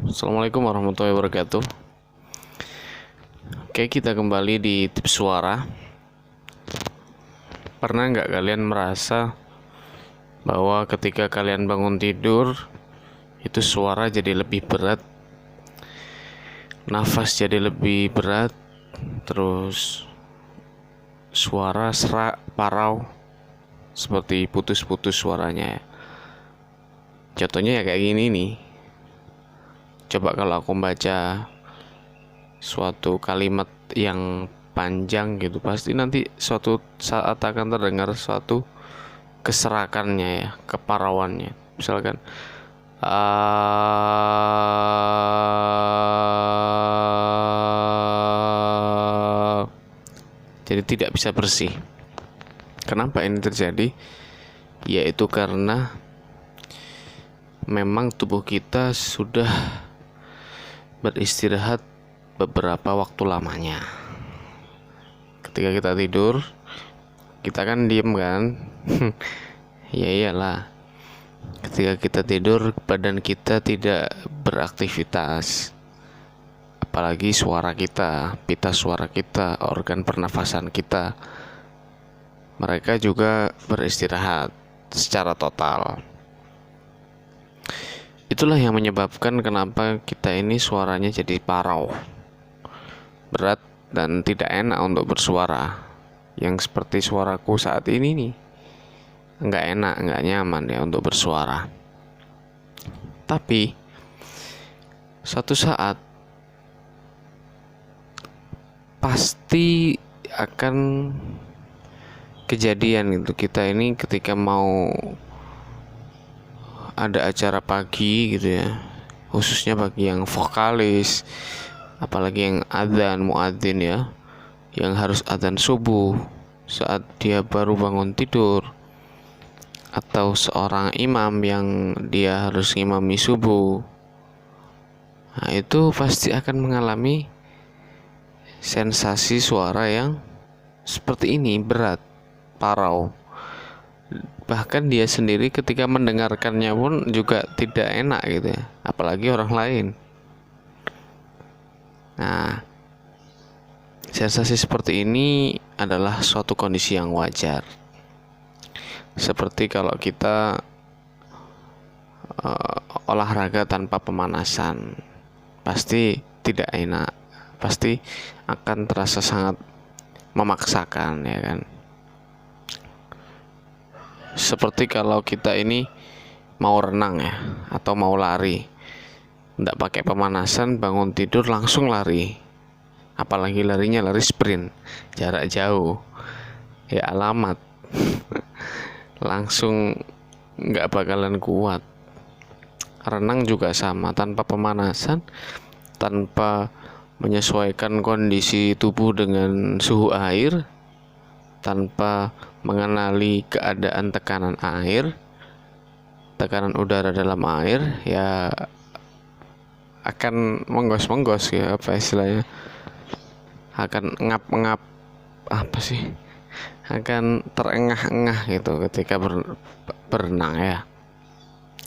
Assalamualaikum warahmatullahi wabarakatuh. Oke, kita kembali di tips suara. Pernah nggak kalian merasa bahwa ketika kalian bangun tidur itu suara jadi lebih berat, nafas jadi lebih berat, terus suara serak, parau, seperti putus-putus suaranya ya. Contohnya ya kayak gini nih. Coba kalau aku baca suatu kalimat yang panjang gitu, pasti nanti suatu saat akan terdengar suatu keserakannya ya, keparauannya. Misalkan jadi tidak bisa bersih. Kenapa ini terjadi? Yaitu karena memang tubuh kita sudah beristirahat beberapa waktu lamanya. Ketika kita tidur, kita kan diem kan? Ya iyalah. Ketika kita tidur, badan kita tidak beraktivitas. Apalagi suara kita, pita suara kita, organ pernafasan kita, mereka juga beristirahat secara total. Itulah yang menyebabkan kenapa kita ini suaranya jadi parau, berat, dan tidak enak untuk bersuara. Yang seperti suaraku saat ini nih, nggak enak, nggak nyaman ya untuk bersuara. Tapi suatu saat pasti akan kejadian gitu. Kita ini ketika mau ada acara pagi gitu ya, khususnya bagi yang vokalis, apalagi yang adzan, muadzin ya, yang harus adzan subuh saat dia baru bangun tidur, atau seorang imam yang dia harus ngimami subuh. Nah, itu pasti akan mengalami sensasi suara yang seperti ini, berat, parau. Bahkan dia sendiri ketika mendengarkannya pun juga tidak enak gitu ya, apalagi orang lain. Nah, sensasi seperti ini adalah suatu kondisi yang wajar. Seperti kalau kita olahraga tanpa pemanasan, pasti tidak enak, pasti akan terasa sangat memaksakan ya kan. Seperti kalau kita ini mau renang ya, atau mau lari, tidak pakai pemanasan, bangun tidur langsung lari, apalagi larinya lari sprint jarak jauh, ya alamat langsung nggak bakalan kuat. Renang juga sama, tanpa pemanasan, tanpa menyesuaikan kondisi tubuh dengan suhu air, tanpa mengenali keadaan tekanan air, tekanan udara dalam air, ya akan menggos-menggos ya, apa istilahnya, akan ngap-ngap, apa sih, akan terengah-engah gitu ketika berenang ya.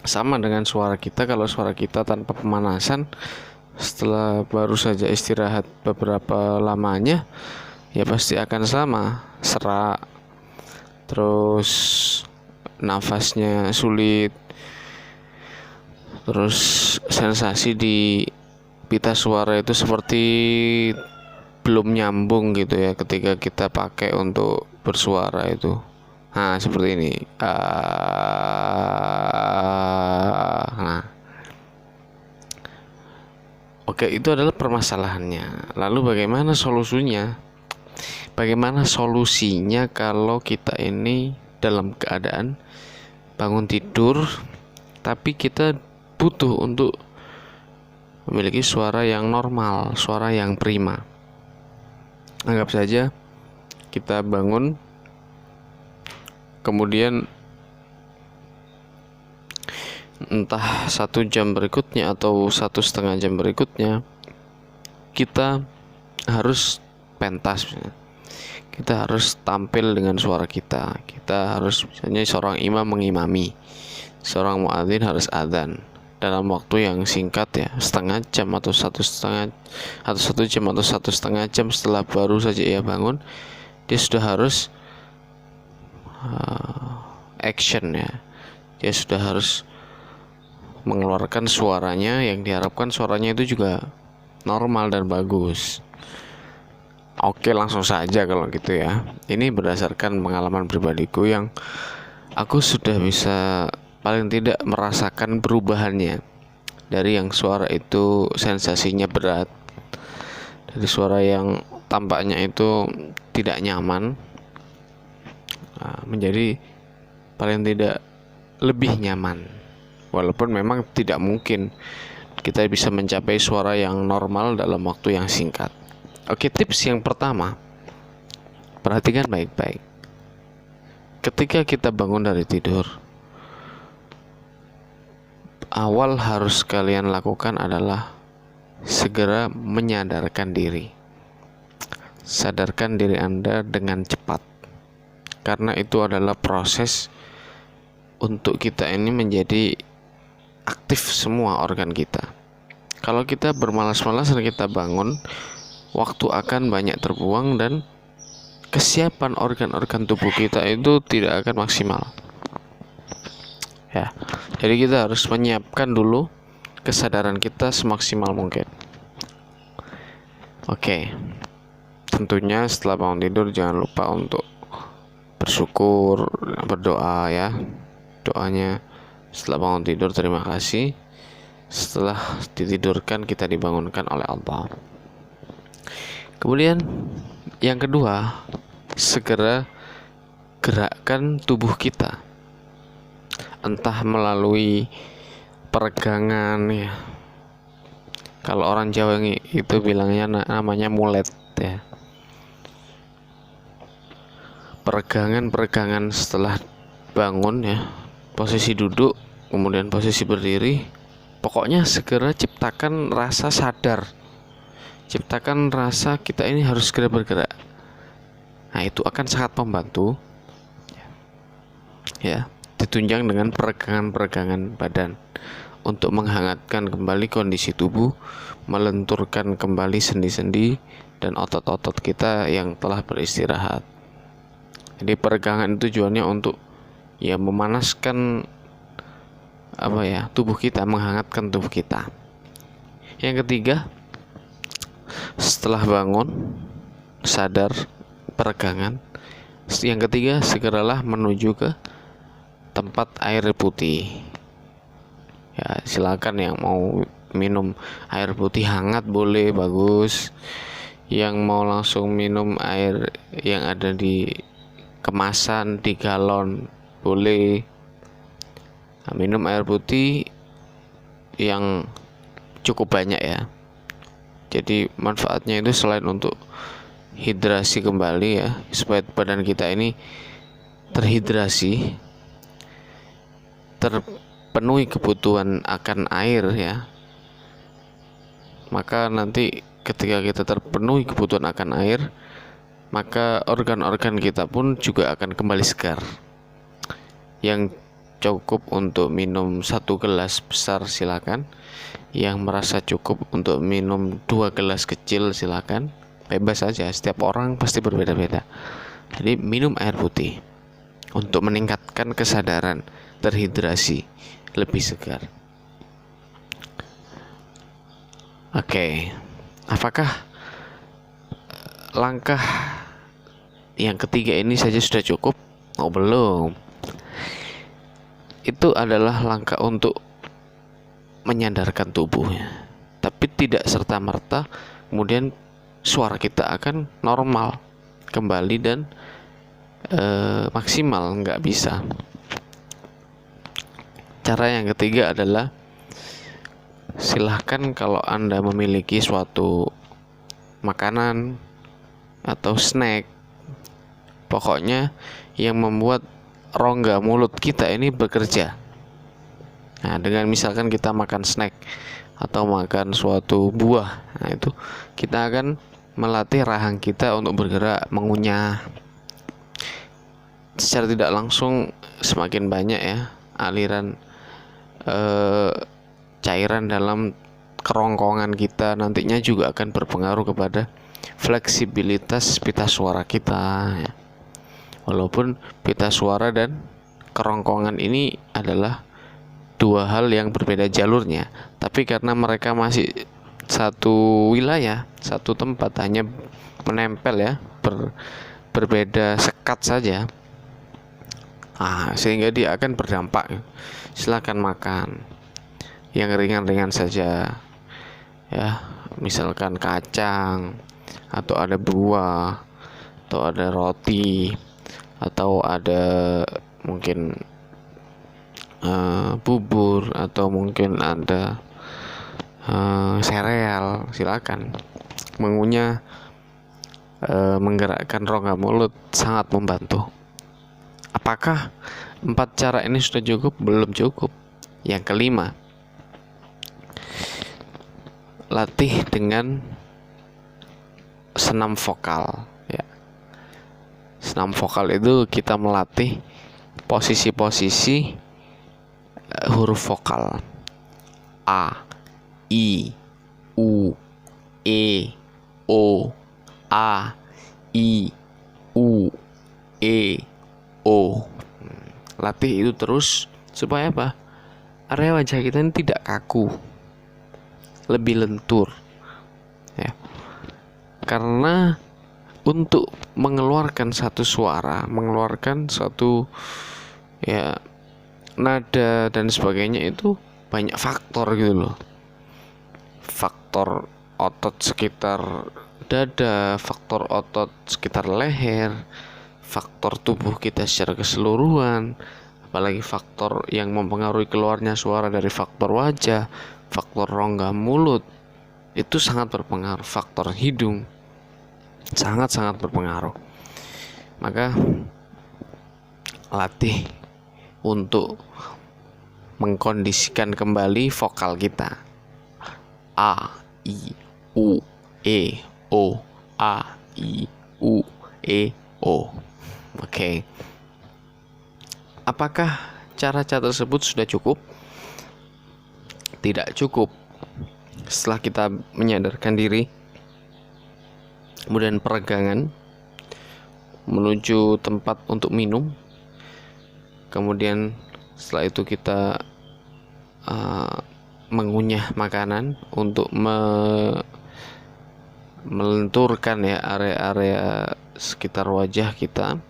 Sama dengan suara kita, kalau suara kita tanpa pemanasan, setelah baru saja istirahat beberapa lamanya, ya pasti akan sama, serak, terus nafasnya sulit, terus sensasi di pita suara itu seperti belum nyambung gitu ya ketika kita pakai untuk bersuara itu. Nah, seperti ini. Nah, oke, itu adalah permasalahannya. Lalu bagaimana solusinya? Bagaimana solusinya kalau kita ini dalam keadaan bangun tidur, tapi kita butuh untuk memiliki suara yang normal, suara yang prima. Anggap saja kita bangun, kemudian entah 1 jam berikutnya atau 1,5 jam berikutnya, kita harus pentas, kita harus tampil dengan suara kita. Kita harus, misalnya seorang imam mengimami, seorang muadzin harus adzan. dalam waktu yang singkat ya, setengah jam atau 1 jam atau 1,5 jam setelah baru saja ia bangun, dia sudah harus action ya, dia sudah harus mengeluarkan suaranya yang diharapkan suaranya itu juga normal dan bagus. Oke, langsung saja kalau gitu ya. Ini berdasarkan pengalaman pribadiku yang aku sudah bisa paling tidak merasakan perubahannya dari yang suara itu sensasinya berat, dari suara yang tampaknya itu tidak nyaman, menjadi paling tidak lebih nyaman. Walaupun memang tidak mungkin kita bisa mencapai suara yang normal dalam waktu yang singkat. Oke, tips yang pertama, perhatikan baik-baik. Ketika kita bangun dari tidur, awal harus kalian lakukan adalah segera menyadarkan diri. Sadarkan diri Anda dengan cepat, karena itu adalah proses untuk kita ini menjadi aktif semua organ kita. Kalau kita bermalas-malasan kita bangun, waktu akan banyak terbuang dan kesiapan organ-organ tubuh kita itu tidak akan maksimal. Ya, jadi kita harus menyiapkan dulu kesadaran kita semaksimal mungkin. Oke, tentunya setelah bangun tidur jangan lupa untuk bersyukur, berdoa ya. Doanya setelah bangun tidur, terima kasih. Setelah ditidurkan kita dibangunkan oleh Allah. Kemudian yang kedua, segera gerakkan tubuh kita, entah melalui peregangan ya. Kalau orang Jawa itu bilangnya namanya mulet ya. Peregangan setelah bangun ya, posisi duduk, kemudian posisi berdiri. Pokoknya segera ciptakan rasa sadar, ciptakan rasa kita ini harus segera bergerak. Nah, itu akan sangat membantu ya, ditunjang dengan peregangan badan untuk menghangatkan kembali kondisi tubuh, melenturkan kembali sendi-sendi dan otot-otot kita yang telah beristirahat. Jadi peregangan itu tujuannya untuk ya memanaskan tubuh kita, menghangatkan tubuh kita. Yang ketiga, setelah bangun sadar peregangan, yang ketiga segeralah menuju ke tempat air putih ya. Silakan yang mau minum air putih hangat boleh, bagus. Yang mau langsung minum air yang ada di kemasan di galon boleh. Nah, minum air putih yang cukup banyak ya. Jadi manfaatnya itu selain untuk hidrasi kembali ya, supaya badan kita ini terhidrasi, terpenuhi kebutuhan akan air ya. Maka nanti ketika kita terpenuhi kebutuhan akan air, maka organ-organ kita pun juga akan kembali segar. Yang cukup untuk minum 1 gelas besar silakan, yang merasa cukup untuk minum 2 gelas kecil silakan, bebas saja, setiap orang pasti berbeda-beda. Jadi minum air putih untuk meningkatkan kesadaran, terhidrasi, lebih segar. Oke, apakah langkah yang ketiga ini saja sudah cukup? Oh, belum. Itu adalah langkah untuk menyadarkan tubuhnya, tapi tidak serta-merta kemudian suara kita akan normal kembali dan maksimal, nggak bisa. Cara yang ketiga adalah silahkan kalau Anda memiliki suatu makanan atau snack, pokoknya yang membuat rongga mulut kita ini bekerja. Nah, dengan misalkan kita makan snack atau makan suatu buah, nah itu kita akan melatih rahang kita untuk bergerak, mengunyah. Secara tidak langsung semakin banyak ya aliran cairan dalam kerongkongan kita nantinya juga akan berpengaruh kepada fleksibilitas pita suara kita ya. Walaupun pita suara dan kerongkongan ini adalah dua hal yang berbeda jalurnya, tapi karena mereka masih satu wilayah, satu tempat, hanya menempel ya, berbeda sekat saja, sehingga dia akan berdampak. Silakan makan yang ringan-ringan saja ya, misalkan kacang, atau ada buah, atau ada roti, atau ada mungkin bubur, atau mungkin ada sereal. Silakan. Mengunyah, menggerakkan rongga mulut sangat membantu. Apakah 4 cara ini sudah cukup? Belum cukup. Yang kelima, latih dengan senam vokal ya. Senam vokal itu kita melatih posisi-posisi huruf vokal A, I, U, E, O, A, I, U, E, O. Latih itu terus supaya apa? Area wajah kita ini tidak kaku, lebih lentur ya. Karena untuk mengeluarkan satu suara, mengeluarkan satu ya nada dan sebagainya, itu banyak faktor gitu loh. Faktor otot sekitar dada, faktor otot sekitar leher, faktor tubuh kita secara keseluruhan, apalagi faktor yang mempengaruhi keluarnya suara dari faktor wajah, faktor rongga mulut, itu sangat berpengaruh. Faktor hidung sangat-sangat berpengaruh. Maka latih untuk mengkondisikan kembali vokal kita. A, I, U, E, O, A, I, U, E, O. Oke. Apakah cara-cara tersebut sudah cukup? Tidak cukup. Setelah kita menyadarkan diri, kemudian peregangan menuju tempat untuk minum, kemudian setelah itu kita mengunyah makanan untuk melenturkan ya area-area sekitar wajah kita,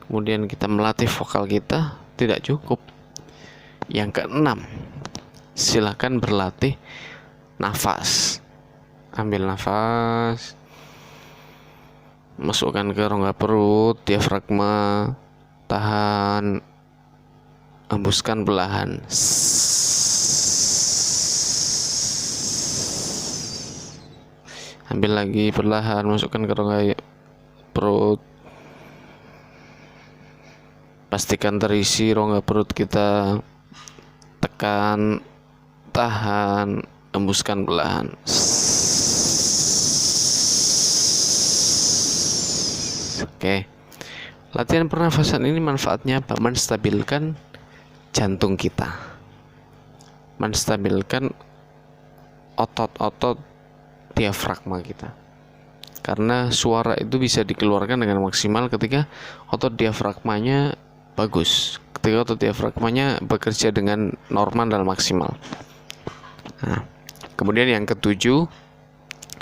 kemudian kita melatih vokal kita, tidak cukup. Yang keenam, silakan berlatih nafas. Ambil nafas, masukkan ke rongga perut, diafragma, tahan, hembuskan perlahan. Ambil lagi perlahan, masukkan ke rongga perut. Pastikan terisi rongga perut kita. Tekan, tahan, hembuskan perlahan. Oke. Latihan pernafasan ini manfaatnya apa? Menstabilkan jantung kita, menstabilkan otot-otot diafragma kita. Karena suara itu bisa dikeluarkan dengan maksimal ketika otot diafragmanya bagus, ketika otot diafragmanya bekerja dengan normal dan maksimal. Nah, kemudian yang ketujuh,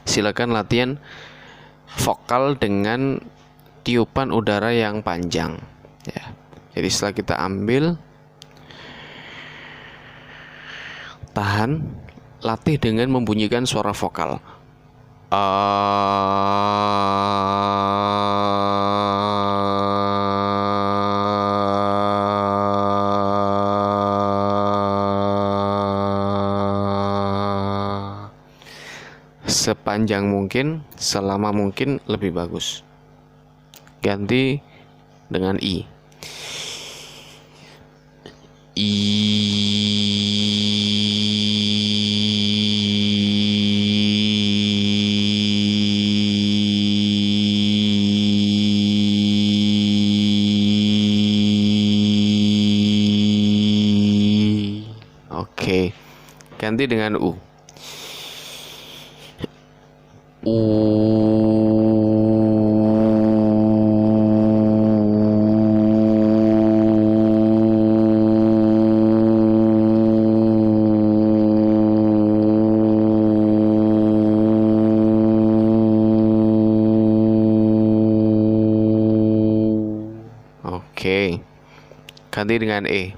silakan latihan vokal dengan tiupan udara yang panjang ya. Jadi setelah kita ambil, tahan, latih dengan membunyikan suara vokal. Sepanjang mungkin, selama mungkin, lebih bagus. Ganti dengan I. Oke. Ganti ganti dengan U. Oke, ganti dengan E.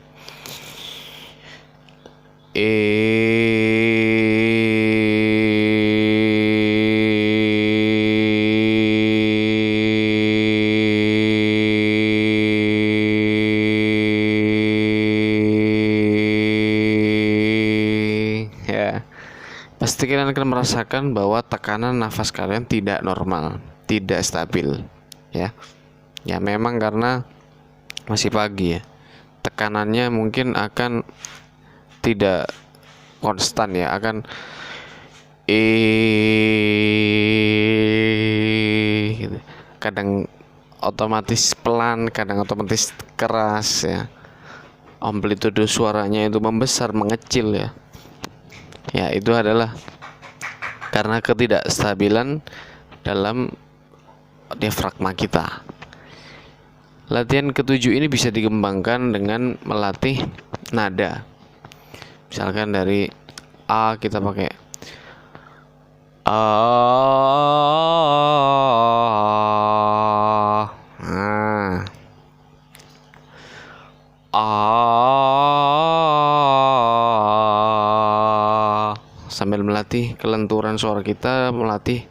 Ya, pasti kalian akan merasakan bahwa tekanan nafas kalian tidak normal, tidak stabil, ya. Ya memang karena masih pagi ya. Tekanannya mungkin akan tidak konstan ya, akan gitu. Kadang otomatis pelan, kadang otomatis keras ya. Amplitude suaranya itu membesar, mengecil ya. Ya, itu adalah karena ketidakstabilan dalam diafragma kita. Latihan ketujuh ini bisa dikembangkan dengan melatih nada. Misalkan dari A kita pakai A. Nah. A. Sambil melatih kelenturan suara kita, melatih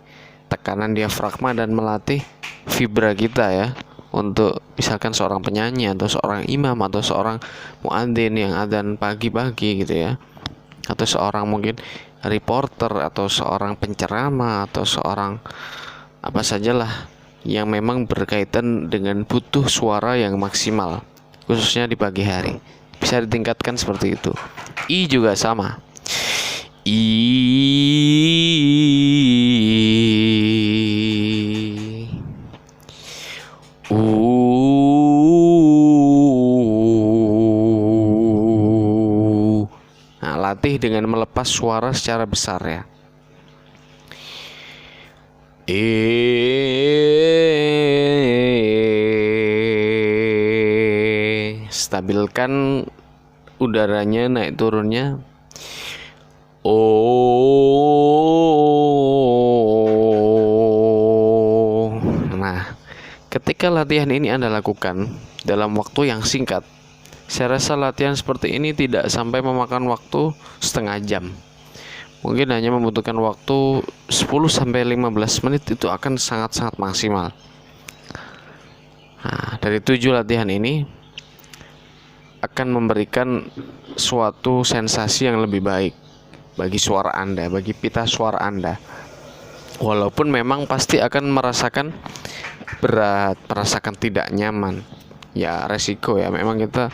tekanan diafragma dan melatih vibra kita ya. Untuk misalkan seorang penyanyi atau seorang imam atau seorang muadzin yang adzan pagi-pagi gitu ya, atau seorang mungkin reporter atau seorang penceramah atau seorang apa sajalah yang memang berkaitan dengan butuh suara yang maksimal khususnya di pagi hari, bisa ditingkatkan seperti itu. I juga sama. Nah, latih dengan melepas suara secara besar ya. Stabilkan udaranya naik turunnya. Nah, ketika latihan ini Anda lakukan dalam waktu yang singkat, saya rasa latihan seperti ini tidak sampai memakan waktu setengah jam. Mungkin hanya membutuhkan waktu 10-15 menit, itu akan sangat-sangat maksimal. Nah, dari 7 latihan ini akan memberikan suatu sensasi yang lebih baik bagi suara Anda, bagi pita suara Anda. Walaupun memang pasti akan merasakan berat, merasakan tidak nyaman. Ya resiko ya, memang kita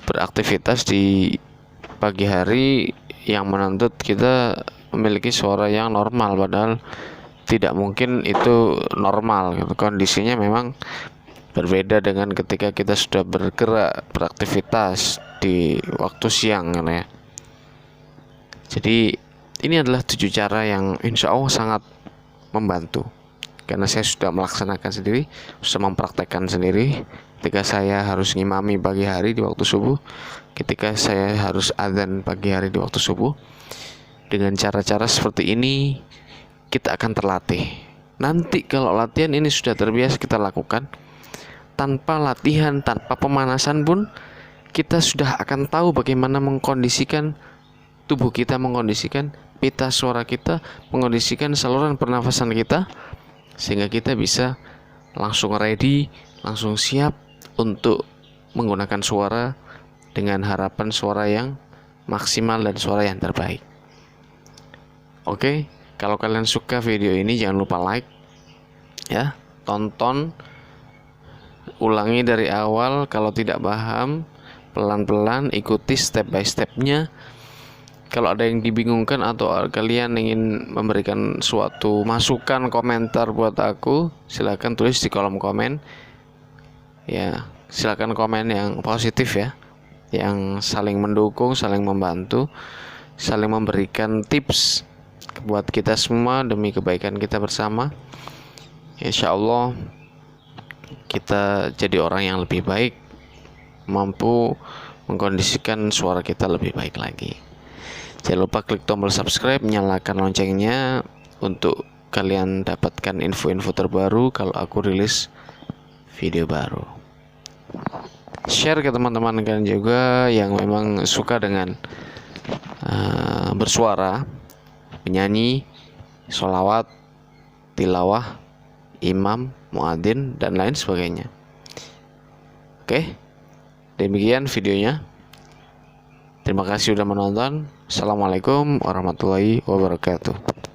beraktivitas di pagi hari yang menuntut kita memiliki suara yang normal, padahal tidak mungkin itu normal gitu. Kondisinya memang berbeda dengan ketika kita sudah bergerak beraktivitas di waktu siang ya. Jadi ini adalah 7 cara yang insya Allah sangat membantu, karena saya sudah melaksanakan sendiri, sudah mempraktekkan sendiri. Ketika saya harus ngimami pagi hari di waktu subuh, ketika saya harus adzan pagi hari di waktu subuh, dengan cara-cara seperti ini kita akan terlatih. Nanti kalau latihan ini sudah terbiasa kita lakukan, tanpa latihan, tanpa pemanasan pun kita sudah akan tahu bagaimana mengkondisikan tubuh kita, mengkondisikan pita suara kita, mengkondisikan saluran pernafasan kita, sehingga kita bisa langsung ready, langsung siap untuk menggunakan suara dengan harapan suara yang maksimal dan suara yang terbaik. Oke, kalau kalian suka video ini jangan lupa like ya, tonton, ulangi dari awal. Kalau tidak paham, pelan-pelan ikuti step by stepnya. Kalau ada yang dibingungkan atau kalian ingin memberikan suatu masukan, komentar buat aku, silakan tulis di kolom komen ya. Silakan komen yang positif ya, yang saling mendukung, saling membantu. saling memberikan tips buat kita semua demi kebaikan kita bersama. Insya Allah kita jadi orang yang lebih baik, mampu mengkondisikan suara kita lebih baik lagi. Jangan lupa klik tombol subscribe, nyalakan loncengnya untuk kalian dapatkan info-info terbaru kalau aku rilis video baru. Share ke teman-teman kalian juga yang memang suka dengan bersuara, menyanyi, sholawat, tilawah, imam, muadzin, dan lain sebagainya. Oke, demikian videonya. Terima kasih sudah menonton. Assalamualaikum warahmatullahi wabarakatuh.